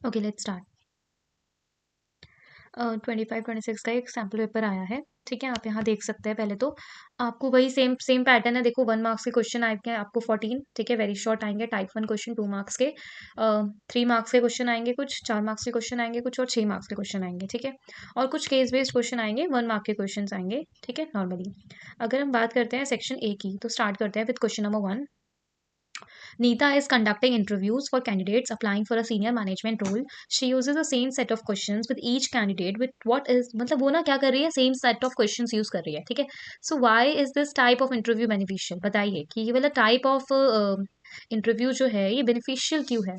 Okay, let's start. 25-26 का एक sample paper आया है, ठीक है? आप यहाँ देख सकते हैं। पहले तो आपको वही सेम सेम पैटर्न है। देखो 1 मार्क्स के क्वेश्चन आएँगे आपको 14, ठीक है? वेरी शॉर्ट आएँगे। टाइप 1 क्वेश्चन 2 मार्क्स के, 3 मार्क्स के क्वेश्चन आएँगे कुछ, 4 मार्क्स के क्वेश्चन आएँगे कुछ और 6 मार्क्स के क्वेश्चन आएँगे, ठीक है? और कुछ केस बेस्ड क्वेश्चन आएँगे, 1 मार्क के क्वेश्चंस आएँगे, ठीक है? नॉर्मली। अगर हम बात करते हैं सेक्शन ए की, तो स्टार्ट करते हैं with question number 1। Neeta is conducting interviews for candidates applying for a senior management role. She uses the same set of questions with each candidate with what is मतलब वो ना क्या कर रही है, same set of questions use कर रही है, ठीक है? So why is this type of interview beneficial? बताइए कि ये वाला टाइप ऑफ इंटरव्यू जो है ये बेनिफिशियल क्यों है?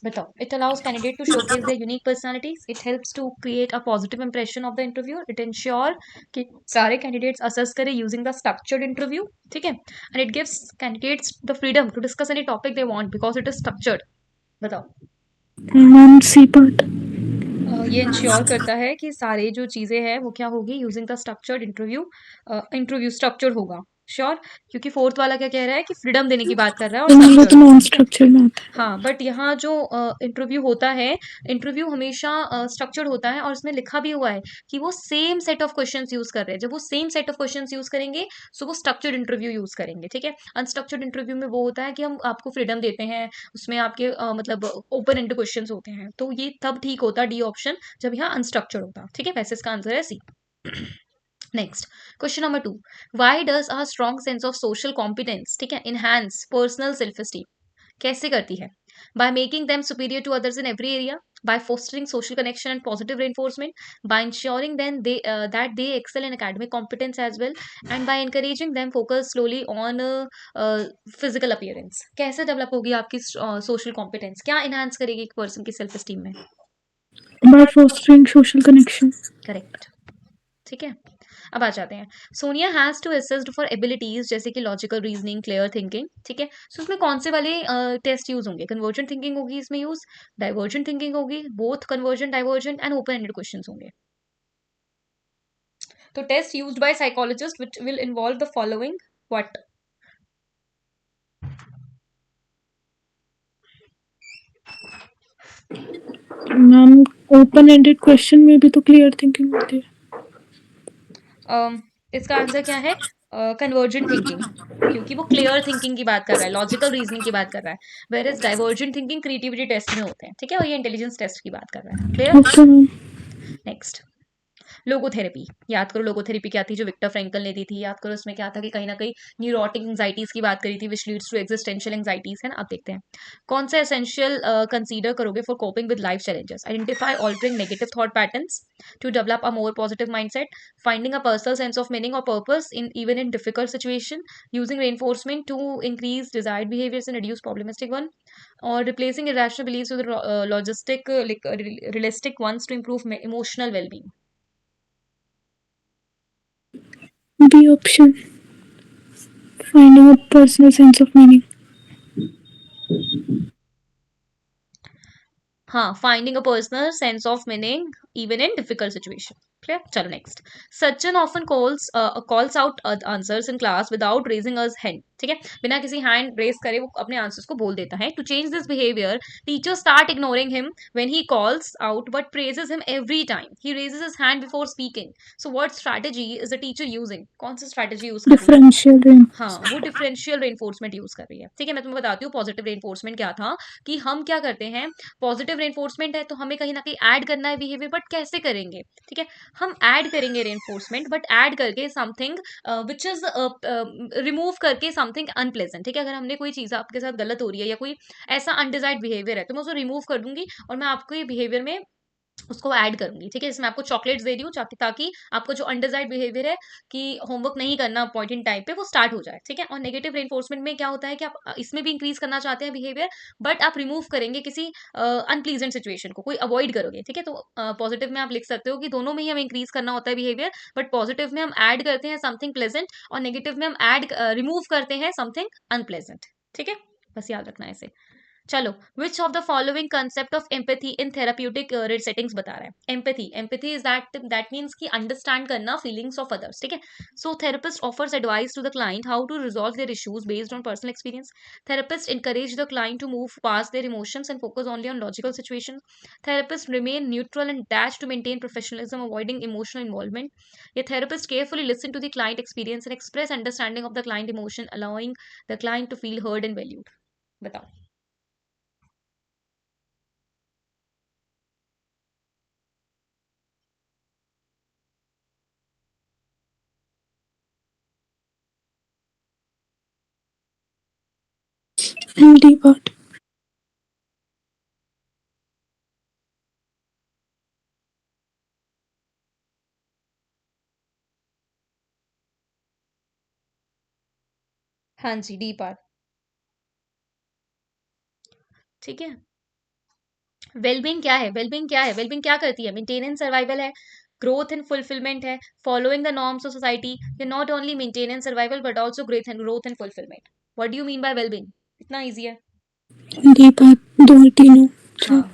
बताओ। It allows candidate to showcase their unique personalities, it helps to create a positive impression of the interview, it ensure कि सारे कैंडिडेट्स असेस करें यूजिंग द स्ट्रक्चर्ड इंटरव्यू, ठीक है? And it gives candidates the freedom to discuss any topic they want because it is structured. बताओ। Ma'am C part. ये ensure करता है कि सारे जो चीजें हैं वो क्या होगी, using the structured interview. Interview structure होगा, श्योर। क्योंकि फोर्थ वाला क्या कह रहा है कि फ्रीडम देने की बात कर रहा है और वो तो स्ट्रक्चर्ड, नॉन ठीक है? स्ट्रक्चर में आता है। हाँ, बट यहाँ जो इंटरव्यू होता है, इंटरव्यू हमेशा स्ट्रक्चर्ड होता है और उसमें लिखा भी हुआ है कि वो same set of questions use कर रहे हैं। जब वो same set of questions use करेंगे सो वो स्ट्रक्चर्ड इंटरव्यू यूज करेंगे, ठीक है? अनस्ट्रक्चर्ड इंटरव्यू में वो होता है कि हम आपको फ्रीडम देते हैं, उसमें आपके मतलब ओपन एंड क्वेश्चंस होते हैं, तो ये तब ठीक होता डी ऑप्शन जब यहाँ अनस्ट्रक्चर्ड होता, ठीक है? वैसे इसका आंसर है C. Next, question number 2। Why does a strong sense of social competence, ठीक है, इनहैंस पर्सनल सेल्फ एस्टीम? कैसे करती है? By making them superior to others in every area, by fostering social connection and positive reinforcement, by ensuring then that they excel in academic competence as well, and by encouraging them focus slowly on physical appearance. कैसे develop होगी आपकी social competence? क्या enhance करेगी एक person की self esteem में? By fostering social connection. Correct, ठीक है? अब आ जाते हैं। Sonia has to assist for abilities जैसे कि लॉजिकल रीजनिंग, क्लियर थिंकिंग, ठीक है? सो इसमें कौन से वाले टेस्ट यूज होंगे? कन्वर्जेंट थिंकिंग होगी इसमें यूज, डाइवर्जेंट थिंकिंग होगी, both convergent divergent and open ended questions होंगे। तो test used by psychologist which will involve the following, what? Ma'am open ended question में भी तो क्लियर थिंकिंग होती है। इसका आंसर क्या है? कन्वर्जेंट थिंकिंग, क्योंकि वो क्लियर थिंकिंग की बात कर रहा है, लॉजिकल रीजनिंग की बात कर रहा है। Where is divergent thinking creativity test में होते हैं, ठीक है? और ये इंटेलिजेंस टेस्ट की बात कर रहा है। Clear? Okay ma'am. Next, logotherapy. याद करो लोगोथेरेपी क्या थी जो विक्टर फ्रैंकल ने दी थी। याद करो उसमें क्या था कि कहीं ना कहीं न्यूरोटिक एंजाइटीज की बात करी थी which leads to existential anxieties, है ना? आप देखते हैं कौन सा एसेंशियल कंसीडर करोगे for coping with life challenges? Identify altering negative thought patterns to develop a more positive mindset, finding a personal sense of meaning और purpose in even in difficult situation, using reinforcement to increase desired behaviours and reduce problemistic one, और replacing irrational beliefs with logistic realistic ones to improve emotional well-being. B option, finding a personal sense of meaning. हाँ, finding a personal sense of meaning even in difficult situation. Clear? चलो next. Sachin often calls out answers in class without raising us hand, ठीक है? बिना किसी hand raise करे वो अपने answers को बोल देता है। To change this behaviour teacher start ignoring him when he calls out but praises him every time he raises his hand before speaking. So what strategy is the teacher using? कौन सी strategy use कर रही है? Differential हाँ, वो differential reinforcement use कर रही है, ठीक है? मैं तुम्हें बताती हूँ पॉजिटिव रेनफोर्समेंट क्या था। कि हम क्या करते हैं, पॉजिटिव रेनफोर्समेंट है तो हमें कहीं ना कहीं ऐड करना है बिहेवियर, बट कैसे करेंगे? ठीक है, हम ऐड करेंगे रेनफोर्समेंट बट ऐड करके समथिंग विच इज रिमूव करके समथिंग अनप्लेजेंट, ठीक है? अगर हमने कोई चीज आपके साथ गलत हो रही है या कोई ऐसा अनडिजायर्ड बिहेवियर है तो मैं उसको रिमूव कर दूंगी और मैं आपको ये बिहेवियर में उसको ऐड करूंगी, ठीक है? जैसे मैं आपको चॉकलेट्स दे रही हूँ ताकि आपको जो अनडिजायर्ड बिहेवियर है कि होमवर्क नहीं करना पॉइंट इन टाइम पे वो स्टार्ट हो जाए, ठीक है? और नेगेटिव रेनफोर्समेंट में क्या होता है कि आप इसमें भी इंक्रीज करना चाहते हैं बिहेवियर बट आप रिमूव करेंगे किसी अनप्लीजेंट सिचुएशन को, कोई अवॉइड करोगे, ठीक है? तो पॉजिटिव में आप लिख सकते हो कि दोनों में ही हमें इंक्रीज करना होता है बिहेवियर, बट पॉजिटिव में हम ऐड करते हैं समथिंग प्लेजेंट और नेगेटिव में हम ऐड रिमूव करते हैं समथिंग अनप्लेजेंट, ठीक है? बस याद रखना है इसे। चलो, which of the following concept of empathy in therapeutic settings बता रहा है। Empathy, empathy is that means कि अंडरस्टैंड करना फीलिंग्स ऑफ अदर्स, ठीक है। So therapist offers advice to the client how to resolve their issues based on personal experience. Therapist encourage the client to move past their emotions and focus only on logical situations. Therapists remain neutral and dash to maintain professionalism, avoiding emotional involvement. A therapist carefully listen to the client experience and express understanding of the client emotion, allowing the client to feel heard and valued. बताओ। D part. हाँ जी, D part. ठीक है। Wellbeing क्या है? Wellbeing क्या है? Wellbeing क्या करती है? मेंटेनेंस सर्वाइवल है, ग्रोथ एंड फुलफिलमेंट है, following the norms of society, ये not only maintenance survival but also growth and fulfilment. What do you mean by wellbeing? इतना ईजी है। डी पार्ट दो तीनों चार। हाँ,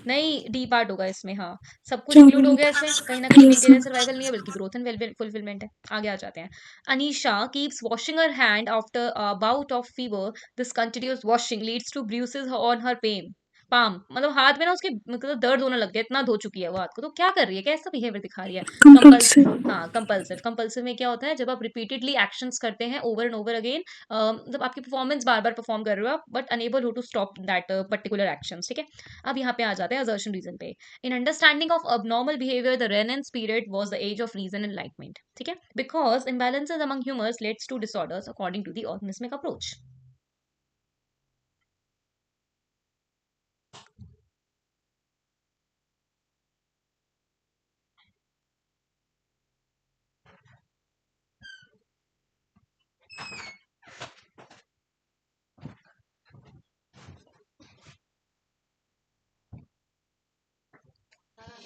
नहीं, डी पार्ट होगा इसमें। हाँ, सब कुछ चार इंक्लूड हो होंगे गया तो। इसमें, कहीं ना कहीं यस मेंटेनेंस मैम। सर्वाइवल नहीं है बल्कि ग्रोथ एंड वेल फुलफिलमेंट है। आगे आ जाते हैं। Anisha keeps washing her hand after a bout of fever. This continuous washing leads to bruises on her pen palm, मतलब हाथ में ना उसके मतलब दर्द होने लग गया, इतना धो चुकी है वो हाथ को। तो क्या कर रही है, कैसा बिहेवियर दिखा रही है? कंपल्सिव। कंपल्सिव। हाँ, कंपल्सिव। कंपल्सिव में क्या होता है, जब आप रिपीटेडली एक्शंस करते हैं ओवर एंड ओवर अगेन, मतलब आपकी परफॉर्मेंस बार बार परफॉर्म कर रहे हो आप बट अनेबल हो to stop that particular actions, ठीक है। अब यहाँ पे आ जाते हैं असर्शन रीजन पे। In understanding of abnormal behavior, the Renaissance period was the age of reason and enlightenment, ठीक है, because imbalances among humors leads to disorders according to the organismic approach.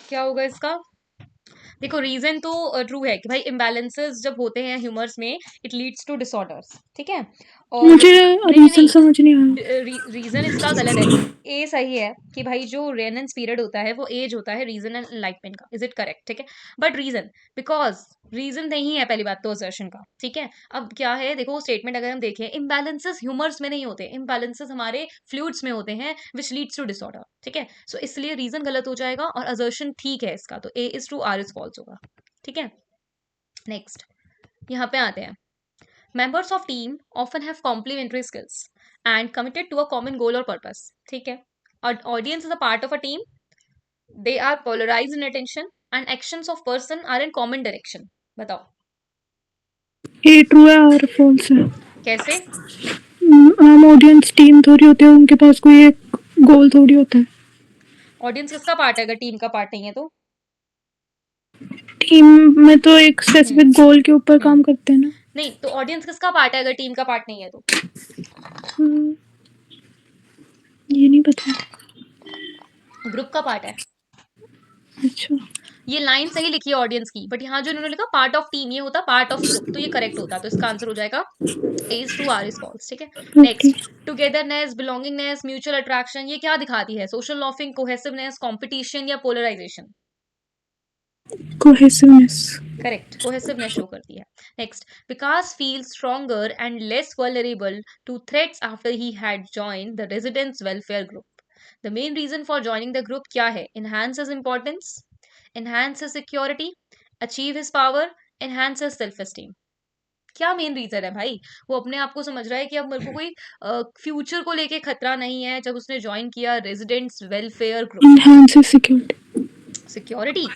क्या होगा इसका? देखो, रीजन तो ट्रू है कि भाई इम्बैलेंसेस जब होते हैं ह्यूमर्स में, इट लीड्स टू डिसऑर्डर्स, ठीक है। और मुझे नहीं नहीं रीजन नहीं, समझ नहीं आया। रीजन इसका गलत है। ए सही है कि भाई जो रेनेंस पीरियड होता है वो एज होता है रीजन एंड एनलाइटमेंट का, इज इट करेक्ट, ठीक है। बट रीजन, बिकॉज रीजन नहीं है पहली बात तो असर्शन का, ठीक है। अब क्या है, देखो स्टेटमेंट अगर हम देखें, इम्बैलेंसेस ह्यूमर्स में नहीं होते, इम्बैलेंसेस हमारे फ्लूइड्स में होते हैं विच लीड्स टू डिसऑर्डर, ठीक है। सो इसलिए रीजन गलत हो जाएगा और असर्शन ठीक है इसका, तो A is true, R is false होगा, ठीक है। नेक्स्ट, यहाँ पे आते हैं। Members of team often have complementary skills and committed to a common goal or purpose, ठीक है। Our audience is a part of a team. They are polarized in attention and actions of person are in common direction. बताओ ए true है और false है। कैसे? आम audience team थोड़ी होती है, उनके पास कोई एक गोल थोड़ी होता है। ऑडियंस किसका पार्ट है अगर टीम का पार्ट नहीं है तो? टीम में तो एक हम्म। स्पेसिफिक गोल के ऊपर हम्म। काम करते हैं ना। नहीं, तो ऑडियंस किसका पार्ट है अगर टीम का पार्ट नहीं है तो? हाँ, ये नहीं पता। ग्रुप का पार्ट है। अच्छा। ये लाइन सही लिखी है ऑडियंस की, बट यहाँ जो इन्होंने लिखा पार्ट ऑफ टीम, ये होता पार्ट ऑफ ग्रुप, तो ये करेक्ट होता, तो इसका आंसर हो जाएगा A is true, R is false, ठीक है। Okay. Next, togetherness, belongingness, mutual attraction, ये क्या दिखाती है? सोशल लॉफिंग, कोहेसिवनेस, कंपटीशन या polarisation? Cohesiveness. Correct, cohesiveness show करती है। Next, Vikas feel stronger and less vulnerable to threats after he had join the residents welfare group. The main reason for joining the group क्या है? Enhance his importance, enhance his security, achieve his power, enhance his self esteem। क्या main reason है भाई? वो अपने आप को समझ रहा है कि अब मेरे को कोई फ्यूचर को लेके खतरा नहीं है जब उसने ज्वाइन किया residents welfare group. Enhance security. Security?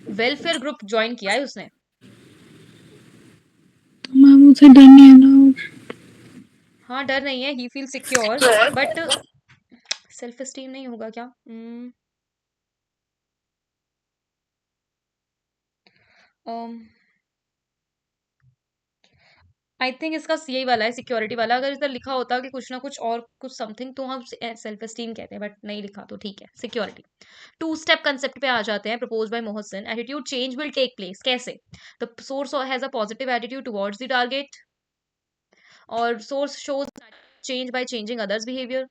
Welfare group join किया है उसने। तो मैम उसे डर नहीं है ना। हाँ, डर नहीं है, he feel secure, but self esteem नहीं होगा क्या? आई थिंक इसका यही वाला है, सिक्योरिटी वाला। अगर इधर लिखा होता कि कुछ ना कुछ और कुछ समथिंग तो हम सेल्फ एस्टीम कहते हैं, बट नहीं लिखा तो ठीक है, सिक्योरिटी। टू स्टेप कंसेप्ट पे आ जाते हैं, propose by Mohsin. Attitude change will take place, कैसे? The source has a positive attitude towards the target, और source shows change by changing others behaviour.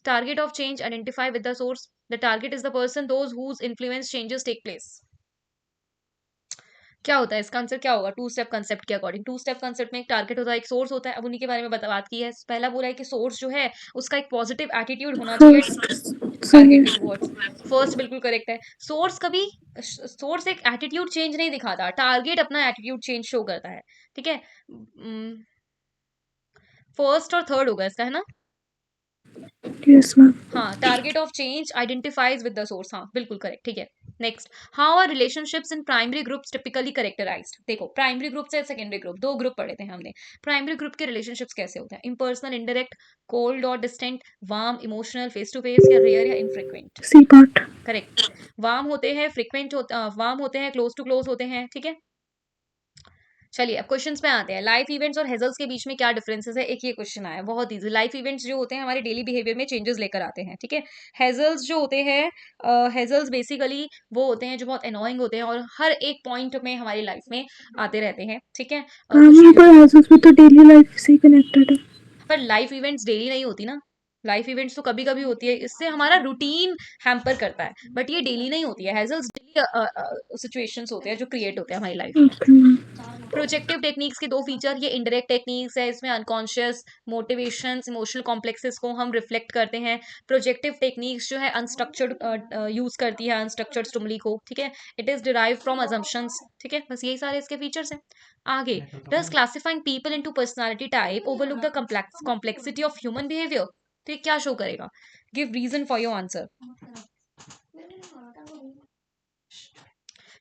Target of change, identify with the source. The target is the person those whose influence changes take place. क्या होता है इसका answer, क्या होगा two step concept के according? Two step concept में एक target होता है, एक सोर्स होता है. अब उन्हीं के बारे में बात की है. पहला बोला है कि सोर्स जो है उसका एक पॉजिटिव एटीट्यूड होना चाहिए फर्स्ट सही टारगेट के है। टुवर्ड्स. फर्स्ट बिल्कुल करेक्ट है. सोर्स कभी, सोर्स एक एटीट्यूड चेंज नहीं दिखाता, टारगेट अपना एटीट्यूड चेंज शो करता है. ठीक है. फर्स्ट और थर्ड होगा इसका, है ना? Yes ma'am. हाँ, target of change identifies with the source. हाँ बिल्कुल करेक्ट. ठीक है. Next, how are relationships in primary groups typically characterised? देखो, प्राइमरी ग्रुप से सेकेंडरी ग्रुप, दो ग्रुप पढ़े थे हमने. प्राइमरी ग्रुप के रिलेशनशिप्स कैसे होते हैं? इम्पर्सनल, इनडायरेक्ट, कोल्ड और distant, warm, emotional, face to face, या रेयर या infrequent? C part. Correct. Warm होते हैं, फ्रीक्वेंट होते, वार्म होते हैं, क्लोज टू क्लोज होते हैं. ठीक है. चलिए अब क्वेश्चंस पे आते हैं. लाइफ इवेंट्स और हेजल्स के बीच में क्या डिफरेंसेस है? एक ये क्वेश्चन आया, बहुत इजी. लाइफ इवेंट्स जो होते हैं हमारे डेली बिहेवियर में चेंजेस लेकर आते हैं. ठीक है. हेजल्स जो होते हैं, हेजल्स बेसिकली वो होते हैं जो बहुत अनोइंग होते हैं और हर एक पॉइंट में हमारी लाइफ में आते रहते हैं. ठीक है. मैम कुछ ये तो एजेस में तो डेली लाइफ से कनेक्टेड है। पर लाइफ इवेंट्स डेली नहीं होती ना. लाइफ इवेंट्स तो कभी कभी होती है, इससे हमारा रूटीन हैम्पर करता है, बट ये डेली नहीं होती है. हैजल्स डेली सिचुएशंस होते हैं जो क्रिएट होते हैं हमारी लाइफ में. Okay ma'am. प्रोजेक्टिव टेक्निक्स के दो फीचर, ये इनडायरेक्ट टेक्निक्स है, इसमें अनकॉन्शियस मोटिवेशंस, इमोशनल कॉम्प्लेक्सेस को हम रिफ्लेक्ट करते हैं. प्रोजेक्टिव टेक्निक्स जो है अनस्ट्रक्चर्ड यूज करती है अनस्ट्रक्चर्ड स्टिमुली को. ठीक है. It is derive from assumptions. ठीक है. बस यही सारे इसके फीचर्स हैं. आगे, does classifying people into personality type overlook the complexity of human behaviour? तो ये क्या शो करेगा? Give reason for your answer.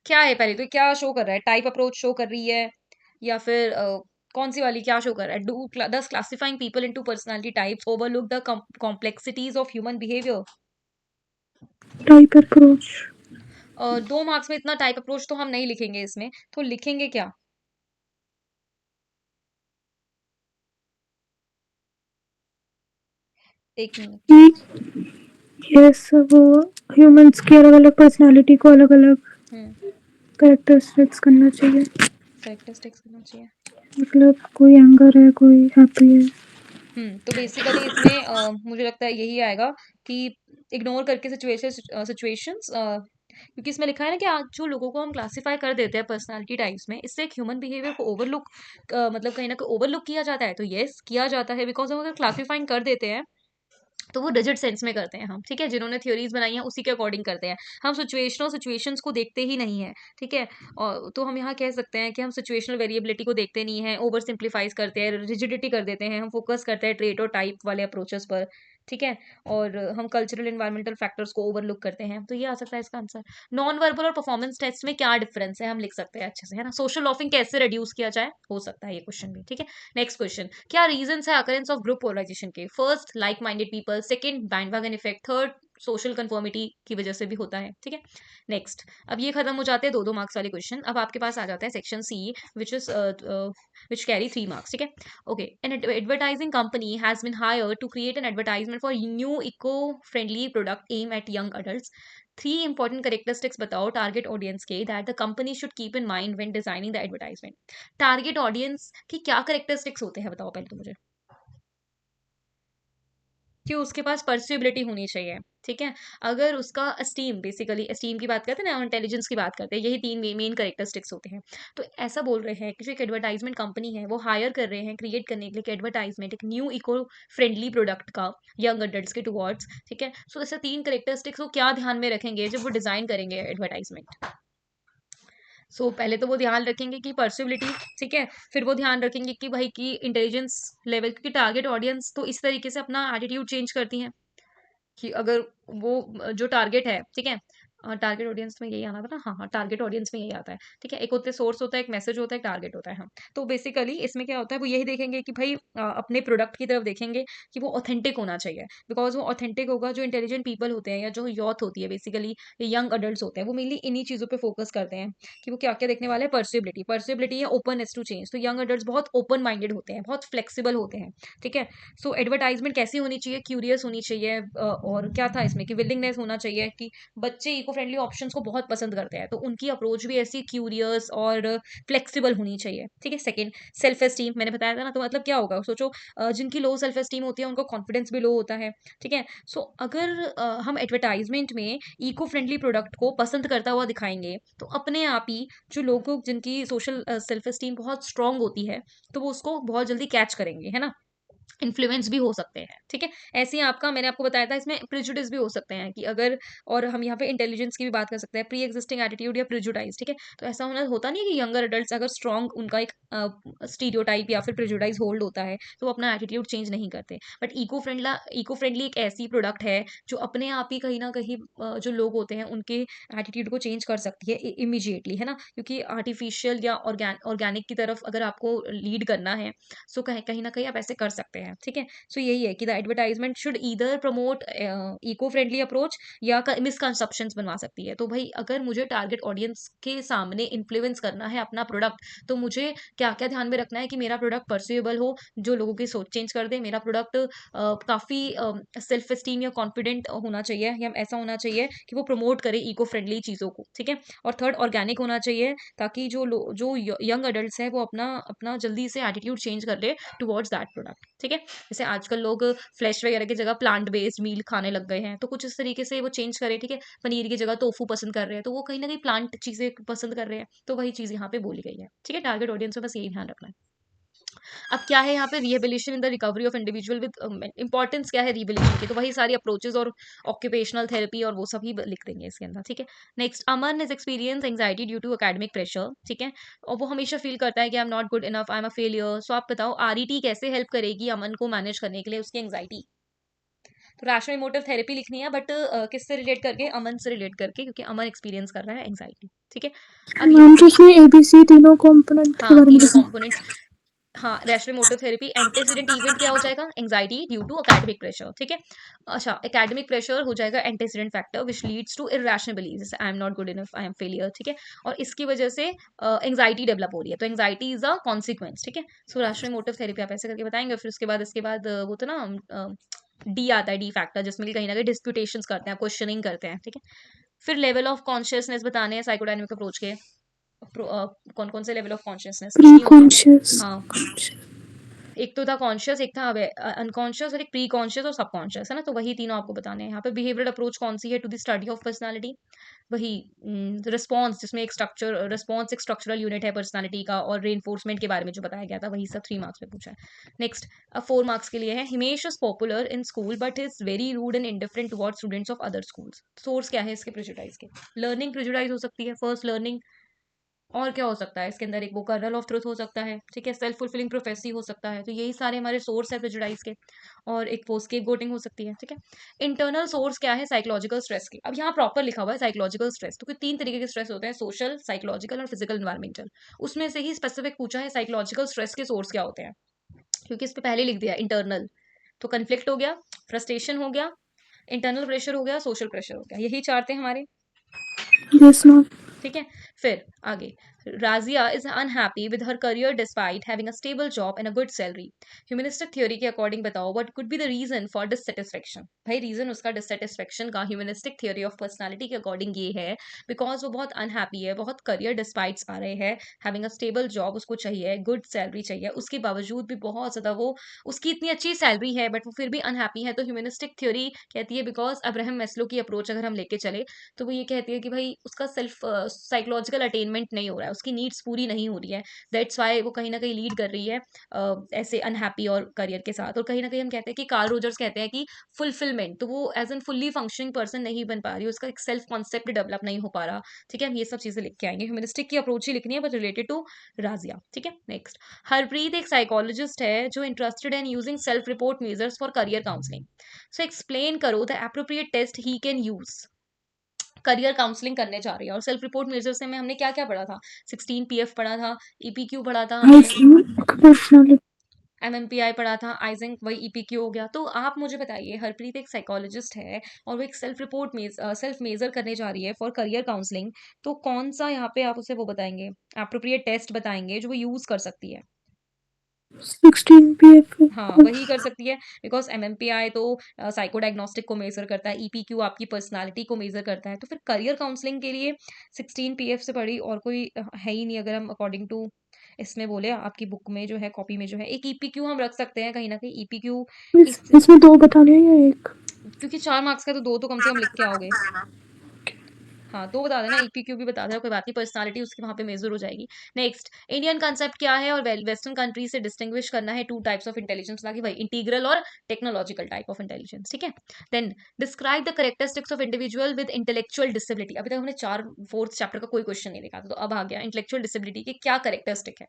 क्या है पहले तो, क्या शो कर रहा है? टाइप अप्रोच शो कर रही है या फिर कौन सी वाली क्या शो कर रहा है? डू दस classifying people into personality types overlook the complexities of human behaviour? Type approach. 2 marks में इतना टाइप अप्रोच तो हम नहीं लिखेंगे इसमें, तो लिखेंगे क्या? एक मिनट. यस वो ह्यूमंस की अलग अलग पर्सनालिटी को अलग अलग कैरेक्टरिस्टिक्स करना चाहिए। कैरेक्टरिस्टिक्स करना चाहिए. मतलब कोई एंगर है, कोई हैप्पी है। तो बेसिकली इसमें मुझे लगता है यही आएगा कि इग्नोर करके सिचुएशंस, क्योंकि इसमें लिखा है ना कि आज जो लोगों को हम क्लासिफाई कर देते हैं पर्सनालिटी टाइप्स में, इससे एक ह्यूमन बिहेवियर को ओवरलुक, मतलब कहीं ना कहीं ओवरलुक किया जाता है. तो यस किया जाता है, बिकॉज हम अगर क्लासिफाइंग कर देते हैं तो वो रिजिड सेंस में करते हैं हम. ठीक है. जिन्होंने थ्योरीज बनाई हैं उसी के अकॉर्डिंग करते हैं. हम सिचुएशंस को देखते ही नहीं है. ठीक है. और तो हम यहाँ कह सकते हैं कि हम सिचुएशनल वेरिएबिलिटी को देखते नहीं है, ओवर सिंप्लीफाइज करते हैं, रिजिडिटी कर देते हैं, हम फोकस करते हैं ट्रेट और टाइप वाले अप्रोचेस पर. ठीक है. और हम कल्चरल एनवायरमेंटल फैक्टर्स को ओवरलुक करते हैं. तो ये आ सकता है इसका आंसर. नॉन वर्बल और परफॉर्मेंस टेस्ट में क्या डिफरेंस है, हम लिख सकते हैं अच्छे से, है ना. सोशल लॉफिंग कैसे रिड्यूस किया जाए, हो सकता है ये क्वेश्चन भी. ठीक है. नेक्स्ट क्वेश्चन, क्या रीजंस है अकरेंस ऑफ ग्रुप पोलराइजेशन के? First, like minded people. Second, bandwagon effect. Third, social conformity की वजह से भी होता है. ठीक है. नेक्स्ट, अब ये खत्म हो जाते हैं दो दो मार्क्स वाले क्वेश्चन. अब आपके पास आ जाता है section C, which is which carry 3 marks. ठीक है. Okay. An advertising company has been hired to create an advertisement for new eco friendly product aim at young adult. 3 important characteristics बताओ target audience के that the company should keep in mind when designing the advertisement. Target audience की क्या characteristics होते हैं बताओ पहले तो मुझे. कि उसके पास परस्यूबिलिटी होनी चाहिए. ठीक है. अगर उसका एस्टीम, बेसिकली एस्टीम की बात करते हैं ना, इंटेलिजेंस की बात करते हैं, यही 3 मेन करेक्टरिस्टिक्स होते हैं. तो ऐसा बोल रहे हैं कि जो एक एडवर्टाइजमेंट कंपनी है वो हायर कर रहे हैं क्रिएट करने के लिए एडवर्टाइजमेंट एक न्यू इको फ्रेंडली प्रोडक्ट का यंग अडल्ट्स के टुवर्ड्स. ठीक है. सो ऐसे 3 करेक्टरिस्टिक्स को क्या ध्यान में रखेंगे जब वो डिजाइन करेंगे एडवर्टाइजमेंट? पहले तो वो ध्यान रखेंगे कि पर्सिबिलिटी. ठीक है. फिर वो ध्यान रखेंगे कि भाई की इंटेलिजेंस लेवल, क्योंकि टारगेट ऑडियंस तो इस तरीके से अपना एटीट्यूड चेंज करती है कि अगर वो जो टारगेट है. ठीक है. टारगेट ऑडियंस में यही आना था ना. हाँ हाँ, टारगेट ऑडियंस में यही आता है. ठीक है. एक होते सोर्स होता है, एक मैसेज होता है, एक टारगेट होता है. हाँ. तो बेसिकली इसमें क्या होता है, वो यही देखेंगे कि भाई अपने प्रोडक्ट की तरफ देखेंगे कि वो ऑथेंटिक होना चाहिए. बिकॉज वो ऑथेंटिक होगा, जो इंटेलिजेंट पीपल होते हैं या जो यूथ होती है बेसिकली, ये यंग अडल्ट होते हैं, वो मेनली इन्हीं चीज़ों पे फोकस करते हैं कि वो क्या क्या देखने वाले हैं. पर्सिबिलिटी, पर्सिबिलिटी या ओपननेस टू चेंज. तो यंग अडल्ट बहुत ओपन माइंडेड होते हैं, बहुत फ्लेक्सिबल होते हैं. ठीक है. एडवर्टाइजमेंट कैसी होनी चाहिए? क्यूरियस होनी चाहिए. और क्या था इसमें कि विलिंगनेस होना चाहिए कि बच्चे को इको फ्रेंडली ऑप्शंस को बहुत पसंद करते हैं, तो उनकी अप्रोच भी ऐसी क्यूरियस और फ्लेक्सिबल होनी चाहिए, ठीक है। सेकंड, सेल्फ एस्टीम, मैंने बताया था ना, तो मतलब क्या होगा, सोचो जिनकी लो सेल्फ एस्टीम होती है उनका कॉन्फिडेंस भी लो होता है, ठीक है। सो अगर हम एडवर्टाइजमेंट में इको फ्रेंडली प्रोडक्ट को पसंद करता हुआ दिखाएंगे, तो अपने आप ही जो लोगों जिनकी सोशल सेल्फ एस्टीम बहुत स्ट्रांग होती है, तो वो उसको बहुत जल्दी कैच करेंगे, है ना। इन्फ्लुएंस भी हो सकते हैं, ठीक है। ऐसे ही आपका, मैंने आपको बताया था, इसमें प्रिजुडिस भी हो सकते हैं कि अगर, और हम यहाँ पे इंटेलिजेंस की भी बात कर सकते हैं, प्री एग्जिस्टिंग एटीट्यूड या प्रिजुडाइज, ठीक है। तो ऐसा होना होता नहीं है कि यंगर अडल्ट अगर स्ट्रॉन्ग उनका एक स्टीरियोटाइप या फिर प्रिजुडाइज होल्ड होता है, तो वो अपना एटीट्यूड चेंज नहीं करते। बट इको फ्रेंडली एक ऐसी प्रोडक्ट है जो अपने आप ही कहीं ना कहीं जो लोग होते हैं उनके एटीट्यूड को चेंज कर सकती है इमीजिएटली, है ना। क्योंकि आर्टिफिशियल या ऑर्गेनिक की तरफ अगर आपको लीड करना है, सो कहीं कहीं ना कहीं आप ऐसे कर सकते हैं, ठीक है। सो यही है कि the advertisement should either promote eco friendly approach या मिसकंसेप्शंस बनवा सकती है। तो भाई अगर मुझे टारगेट ऑडियंस के सामने इन्फ्लुएंस करना है अपना प्रोडक्ट, तो मुझे क्या क्या ध्यान में रखना है कि मेरा प्रोडक्ट परस्यूएबल हो, जो लोगों की सोच चेंज कर दे। मेरा प्रोडक्ट काफी सेल्फ एस्टीम या कॉन्फिडेंट होना चाहिए, या ऐसा होना चाहिए कि वो प्रमोट करे इको फ्रेंडली चीजों को, ठीक है। और थर्ड, ऑर्गेनिक होना चाहिए, ताकि जो यंग अडल्ट है वो अपना अपना जल्दी से एटीट्यूड चेंज कर ले टुवर्ड्स दैट प्रोडक्ट, ठीक है। जैसे आजकल लोग फ्लैश वगैरह की जगह प्लांट बेस्ड मील खाने लग गए हैं, तो कुछ इस तरीके से वो चेंज करें, ठीक है। पनीर की जगह टोफू पसंद कर रहे हैं, तो वो कहीं ना कहीं प्लांट चीजें पसंद कर रहे हैं, तो वही चीज यहाँ पे बोली गई है, ठीक है। टारगेट ऑडियंस में बस यही ध्यान रखना है। अब क्या है यहाँ पे, rehabilitation in the recovery of individual with importance क्या है रिहेबिलिटेशन की, तो वही सारी अप्रोचेस और ऑक्यूपेशनल थेरेपी और वो सभी लिख देंगे इसके अंदर, ठीक है। Next, Aman is experience anxiety due to academic pressure, ठीक है। और वो हमेशा फील करता है कि I am not good enough, I am a failure. So आप बताओ आरईटी कैसे हेल्प करेगी अमन को मैनेज करने के लिए उसकी एंग्जाइटी। तो रैशनल इमोटिव थेरेपी लिखनी है, बट किससे रिलेट करके, अमन से रिलेट करके, क्योंकि अमन एक्सपीरियंस कर रहा है एंग्जाइटी, ठीक है। अब मैम यहाँ, तो इसमें एबीसी तीनों कंपोनेंट के हाँ बारे में तीनों लिखना। कंपोनेंट, हाँ rational motive therapy, antecedent event क्या हो जाएगा, anxiety due to academic pressure, ठीक है। अच्छा, एकेडमिक प्रेशर हो जाएगा antecedent factor which leads to irrational beliefs, I am not good enough, I am failure, ठीक है। और इसकी वजह से एंजाइटी डेवलप हो रही है, तो एंजाइटी इज अ कॉन्सिक्वेंस, ठीक है। सो रैशनल मोटिव थेरेपी आप ऐसे करके बताएंगे। फिर उसके बाद, इसके बाद वो तो ना डी आता है, डी फैक्टर, जिसमें कि कहीं ना कहीं डिस्प्यूटेशंस करते हैं, क्वेश्चनिंग करते हैं, ठीक है। फिर लेवल ऑफ कॉन्शियसनेस बताने हैं साइकोडायनेमिक अप्रोच के, कौन कौन से लेवल ऑफ कॉन्शियसनेस, कुछ प्री नहीं होते। कॉन्शियस। हाँ, एक तो था कॉन्शियस, एक था अनकॉन्शियस, और एक प्री कॉन्शियस और सबकॉन्शियस, है ना। तो वही तीनों आपको बताने हैं यहाँ पे। बिहेवियरल अप्रोच कौन सी है, to the study of personality, वही रिस्पॉन्स, जिसमें एक स्ट्रक्चर, रिस्पॉन्स एक स्ट्रक्चरल यूनिट है पर्सनालिटी का, और रेनफोर्समेंट के बारे में जो बताया गया था वही सब 3 मार्क्स में पूछा है। नेक्स्ट, 4 मार्क्स के लिए है, Himesh is popular in school but is very rude and indifferent towards students of other schools. Source क्या है इसके प्रेजुडाइज के, लर्निंग प्रेजुडाइज हो सकती है, फर्स्ट लर्निंग। और क्या हो सकता है इसके अंदर, एक वो कर्नल ऑफ ट्रुथ हो सकता है, ठीक है। सेल्फ फुलफिलिंग प्रोफेसी हो सकता है, तो यही सारे हमारे सोर्स है प्रेजुडाइज के। और एक वो स्केप गोटिंग हो सकती है, ठीक है। इंटरनल सोर्स क्या है, साइकोलॉजिकल स्ट्रेस की। अब यहाँ प्रॉपर लिखा हुआ है साइकोलॉजिकल स्ट्रेस, तो 3 तरीके के स्ट्रेस होते हैं, सोशल, साइकोलॉजिकल और फिजिकल इन्वायरमेंटल। उसमें से ही स्पेसिफिक पूछा है साइकोलॉजिकल स्ट्रेस के सोर्स क्या होते हैं, क्योंकि इस पे पहले लिख दिया इंटरनल, तो कन्फ्लिक्ट हो गया, फ्रस्ट्रेशन हो गया, इंटरनल प्रेशर हो गया, सोशल प्रेशर हो गया, यही 4 थे हमारे, यस मैम। ठीक है। फिर आगे, Razia is unhappy with her career despite having a stable job and a good salary. Humanistic theory के अकॉर्डिंग बताओ what could be the reason for dissatisfaction. भाई रीजन उसका डिससेटिस्फेक्शन का ह्यूमनिस्टिक थ्योरी ऑफ पर्सनालिटी के अकॉर्डिंग ये है, because वो बहुत अनहैप्पी है, बहुत करियर डिस्पाइट्स आ रहे हैं, हैविंग अ स्टेबल जॉब उसको चाहिए, गुड सैलरी चाहिए, उसके बावजूद भी बहुत ज्यादा वो, उसकी इतनी अच्छी सैलरी है बट वो फिर भी अनहैप्पी है। तो ह्यूमनिस्टिक थ्योरी कहती है, बिकॉज अब्राहम मैस्लो की अप्रोच अगर हम लेके चले, तो वो ये कहती है कि भाई उसका सेल्फ साइकोलॉजिकल अटेनमेंट नहीं हो रहा है, उसकी नीड्स पूरी नहीं हो रही है, दैट्स वाई वो कहीं ना कहीं लीड कर रही है ऐसे अनहैप्पी और करियर के साथ। और कहीं ना कहीं हम कहते हैं कि कार्ल रोजर्स कहते हैं कि फुलफिलमेंट, तो वो as an fully functioning person नहीं बन पा रही, उसका एक सेल्फ कॉन्सेप्ट डेवलप नहीं हो पा रहा, ठीक है। हम ये सब चीजें लिख के आएंगे, ह्यूमनिस्टिक की अप्रोच ही लिखनी है बट रिलेटेड टू राजिया, ठीक है। नेक्स्ट, हरप्रीत एक साइकोलॉजिस्ट है जो interested in using self report measures for career counselling. So explain करो the appropriate test he can use, career counselling करने जा रही है। और सेल्फ रिपोर्ट मेजर्स में हमने क्या क्या पढ़ा था, 16 PF पढ़ा था, ईपीक्यू पढ़ा था आई हमने, पर्सनालिटी। एमएमपीआई पढ़ा था, आइजिंग वही ईपीक्यू हो गया। तो आप मुझे बताइए, हरप्रीत एक साइकोलॉजिस्ट है और वो एक सेल्फ मेजर करने जा रही है फॉर करियर काउंसलिंग, तो कौन सा यहाँ पे आप उसे वो बताएंगे, अप्रोप्रिएट टेस्ट बताएंगे जो वो यूज कर सकती है। 16 PF। हाँ वही कर सकती है, बिकॉज एमएमपीआई तो साइको डायग्नोस्टिक को मेजर करता है, ईपीक्यू आपकी पर्सनालिटी को मेजर करता है, तो फिर करियर काउंसलिंग के लिए 16 पीएफ से बड़ी और कोई है ही नहीं। अगर हम अकॉर्डिंग टू इसमें बोले आपकी बुक में जो है, कॉपी में जो है, एक ईपीक्यू हम रख सकते हैं कहीं ना कहीं, ईपीक्यू इस, इसमें 2 बताने हैं या 1? क्योंकि 4 मार्क्स का तो 2 तो कम से कम लिख के आओगे। हाँ, 2 बता देना, ईपीक्यू भी बता देना, कोई बात नहीं, पर्सनालिटी उसकी वहाँ पे मेजर हो जाएगी। नेक्स्ट, इंडियन कंसेप्ट क्या है और वेस्टर्न कंट्री से डिस्टिंग्विश करना है 2 टाइप्स ऑफ इंटेलिजेंस, ताकि भाई इंटीग्रल और टेक्नोलॉजिकल टाइप ऑफ इंटेलिजेंस, ठीक है। Then describe the characteristics of individual with intellectual disability. अभी तक हमने 4th चैप्टर का कोई क्वेश्चन नहीं देखा था, तो अब आ गया इंटेलेक्चुअल डिसेबिलिटी के क्या करेक्टरिस्टिक है।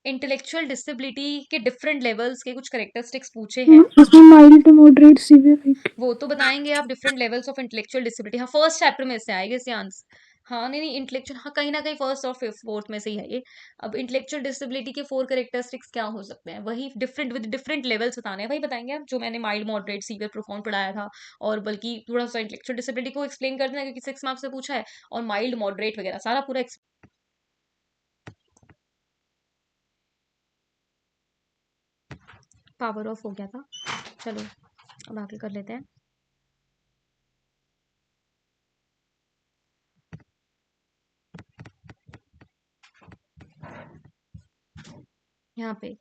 इंटेलेक्चुअल डिसेबिलिटी के डिफरेंट लेवल्स के कुछ करेक्टरिस्टिक्स पूछे हैं, उसमें माइल्ड, मॉडरेट, सीवियर है। वो तो बताएंगे आप, different levels of intellectual disability. हाँ, फर्स्ट चैप्टर में से आएगा इससे आंसर। हाँ नहीं नहीं, इंटेलेक्चुअल, हाँ कहीं ना कहीं फर्स्ट और फोर्थ में से ही है ये। अब इंटेलेक्चुअल डिसेबिलिटी के 4 करेक्टरिस्टिक्स क्या हो सकते हैं, वही डिफरेंट विद डिफरेंट लेवल्स बताने हैं, वही बताएंगे आप, जो मैंने माइल्ड, मॉडरेट, सीवियर, प्रोफाउंड पढ़ाया था। और बल्कि थोड़ा सा इंटेलेक्चुअल डिसेबिलिटी को एक्सप्लेन कर देना, क्योंकि 6 मार्क्स से पूछा है, और माइल्ड, मॉडरेट वगैरह सारा पूरा पावर ऑफ हो गया था। चलो अब आगे कर लेते हैं। यहाँ पे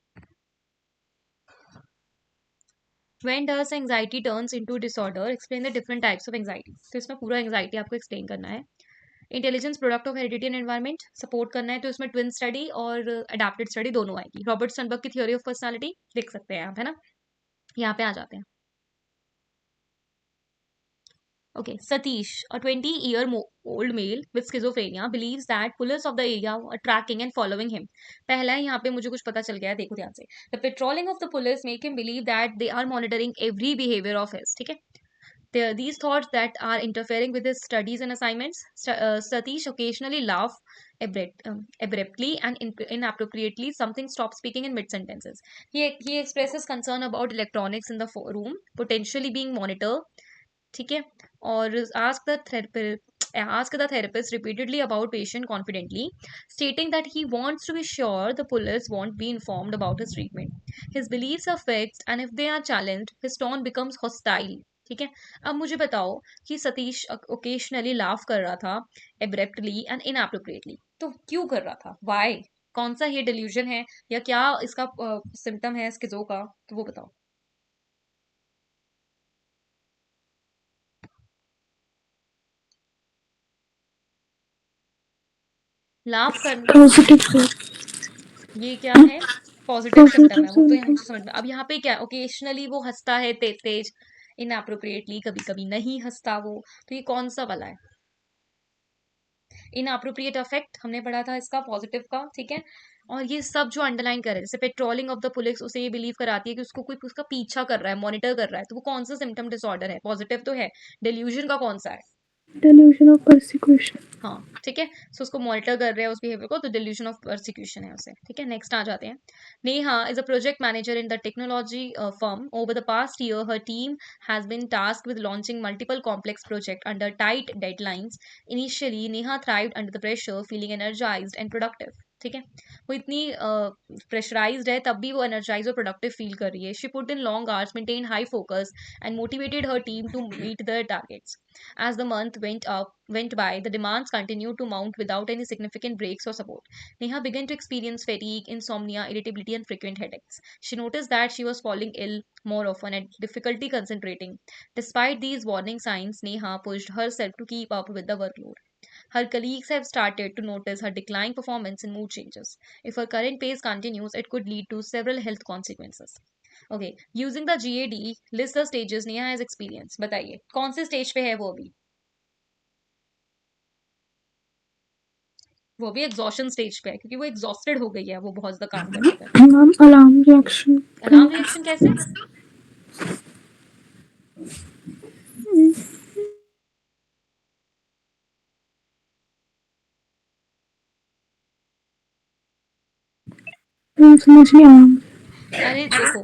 When does anxiety turns into disorder? Explain the different types of anxiety. तो इसमें पूरा एंजाइटी आपको एक्सप्लेन करना है। Intelligence product of heredity and environment support करना है, तो इसमें ट्विन स्टडी और अडेप्टेड स्टडी दोनों आएगी। रॉबर्ट सनबर्ग की थ्योरी ऑफ पर्सनालिटी लिख सकते हैं आप, है ना। यहाँ पे आ जाते हैं। Okay, Satish, a 20-year-old male with schizophrenia believes that police of the area are tracking and following him. पहला है, यहाँ पे मुझे कुछ पता चल गया है, देखो ध्यान से। The patrolling of the police make him believe that they are monitoring every behavior of his, ठीक है। These thoughts that are interfering with his studies and assignments. Satish occasionally laugh abruptly and inappropriately. Something stops speaking in mid sentences. He expresses concern about electronics in the room potentially being monitored. ठीक है। और ask the therapist repeatedly about patient confidently, stating that he wants to be sure the police won't be informed about his treatment. His beliefs are fixed and if they are challenged, his tone becomes hostile. ठीक है। अब मुझे बताओ कि Satish occasionally laugh कर रहा था एब्रेप्टली and इनएप्रोप्रिएटली, तो क्यों कर रहा था, वाई, कौन सा ये डिल्यूजन है या क्या इसका सिम्टम है स्किजो का, तो वो बताओ। लाफ कर, पॉजिटिव। ये क्या है, पॉजिटिव सिम्टम पॉजिटिव है, वो तो यहाँ सिम्टम। से समझ में। अब यहाँ पे क्या, ओकेशनली वो हंसता है तेज तेज, इनअप्रोप्रिएटली कभी कभी नहीं हंसता वो, तो ये कौन सा वाला है। इनअप्रोप्रिएट अफेक्ट हमने पढ़ा था इसका, पॉजिटिव का, ठीक है। और ये सब जो अंडरलाइन करे, जैसे पेट्रोलिंग ऑफ द पुलिस उसे ये बिलीव कराती है कि उसको कोई उसका पीछा कर रहा है, मॉनिटर कर रहा है, तो वो कौन सा सिम्टम डिसऑर्डर है, पॉजिटिव तो है। डिल्यूजन का कौन सा है। Delusion of persecution. हाँ ठीक है, सो उसको मॉनिटर कर रहे हैं उस बिहेवियर को, तो डिल्यूजन ऑफ परसिक्यूशन है उसे, ठीक है। नेक्स्ट आ जाते हैं। Neha is a project manager in the technology firm. Over the past year her team has been tasked with launching multiple complex project under tight deadlines. Initially Neha thrived under the pressure, feeling energised and productive, ठीक है। वो इतनी pressurised है तब भी वो energise और productive feel कर रही है। She put in long hours, maintain high focus and motivated her team to meet the targets. As the month went by, the demands continued to mount without any significant breaks or support. Neha began to experience fatigue, insomnia, irritability, and frequent headaches. She noticed that she was falling ill more often and difficulty concentrating. Despite these warning signs, Neha pushed herself to keep up with the workload. Her colleagues have started to notice her declining performance and mood changes. If her current pace continues, it could lead to several health consequences. Okay, using the GAD, list the stages Neha has experienced. बताइए कौन से stage पे है वो अभी। वो भी exhaustion stage पे है, क्योंकि वो एग्जॉस्टेड हो गई है, वो बहुत ज्यादा काम करते करते। Ma'am alarm reaction. Alarm reaction कैसे। समझ नहीं आया। अरे देखो,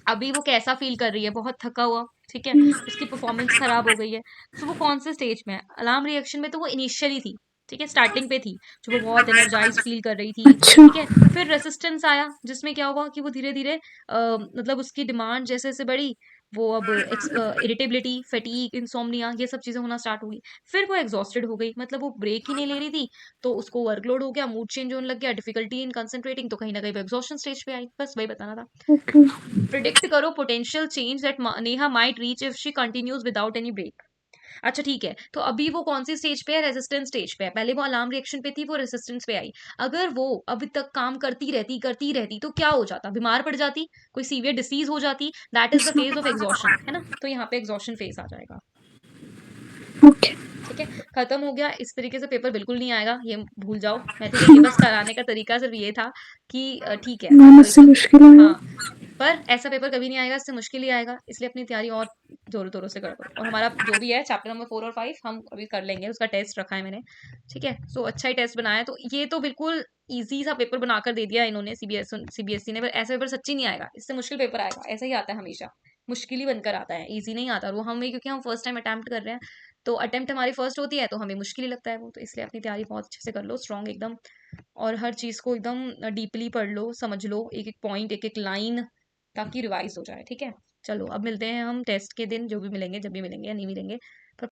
अभी वो कैसा फील कर रही है, बहुत थका हुआ, ठीक है, उसकी परफॉर्मेंस खराब हो गई है, तो वो कौन से स्टेज में है। अलार्म रिएक्शन में तो वो इनिशियली थी, ठीक है, स्टार्टिंग पे थी, जो वो बहुत एनर्जाइज्ड फील कर रही थी, अच्छा। ठीक है। फिर रेसिस्टेंस आया, जिसमें क्या हुआ कि वो धीरे-धीरे मतलब उसकी डिमांड जैसे-जैसे बढ़ी, वो अब इरिटेबिलिटी, फटीग, इंसोम्निया ये सब चीज़ें होना स्टार्ट हो गई। फिर वो एग्ज़ॉस्टेड हो गई, मतलब वो ब्रेक ही नहीं ले रही थी, तो उसको वर्कलोड हो गया, मूड चेंज होने लग गया, डिफिकल्टी इन कंसंट्रेटिंग, तो कहीं न कहीं वो एग्ज़ॉस्शन स्टेज पे आई। बस वही बताना था। ओके। प्रिडिक्ट करो potential change that Neha might reach if she continues without any break. अच्छा ठीक है, तो अभी वो कौन सी स्टेज पे है? रेजिस्टेंस स्टेज पे है। पहले वो अलार्म रिएक्शन पे थी, वो रेजिस्टेंस पे आई। अगर वो अभी तक काम करती रहती तो क्या हो जाता? बीमार पड़ जाती, कोई सीवियर डिसीज हो जाती। That is the phase of exhaustion, है ना? तो यहाँ पे एग्जॉशन फेज आ जाएगा। ओके। ठीक है, खत्म हो गया। इस तरीके से पेपर बिल्कुल नहीं आएगा, ये भूल जाओ। मैं तो ये बस कराने का तरीका सिर्फ ये था कि ठीक है मैम कोई इससे मुश्किल है। हाँ, पर ऐसा पेपर कभी नहीं आएगा, इससे मुश्किल ही आएगा। इसलिए अपनी तैयारी और जोरों तोरों से करो। और हमारा जो भी है चैप्टर नंबर 4 और 5 हम अभी कर लेंगे, उसका टेस्ट रखा है मैंने। ठीक है, सो अच्छा ही टेस्ट बनाया। तो ये तो बिल्कुल इजी सा पेपर बनाकर दे दिया इन्होंने, सीबीएसई ने। पर ऐसा पेपर सच्ची नहीं आएगा, इससे मुश्किल पेपर आएगा। ऐसा ही आता है हमेशा, मुश्किल ही बनकर आता है, इजी नहीं आता। और वो हमें, क्योंकि हम फर्स्ट टाइम अटेम्प्ट कर रहे हैं, तो अटेम्प्ट हमारी फर्स्ट होती है, तो हमें मुश्किल ही लगता है वो। तो इसलिए अपनी तैयारी बहुत अच्छे से कर लो, स्ट्रॉन्ग एकदम। और हर चीज़ को एकदम डीपली पढ़ लो, समझ लो, एक एक पॉइंट, एक एक लाइन, ताकि रिवाइज हो जाए। ठीक है, चलो अब मिलते हैं हम टेस्ट के दिन, जो भी मिलेंगे, जब भी मिलेंगे या नहीं मिलेंगे।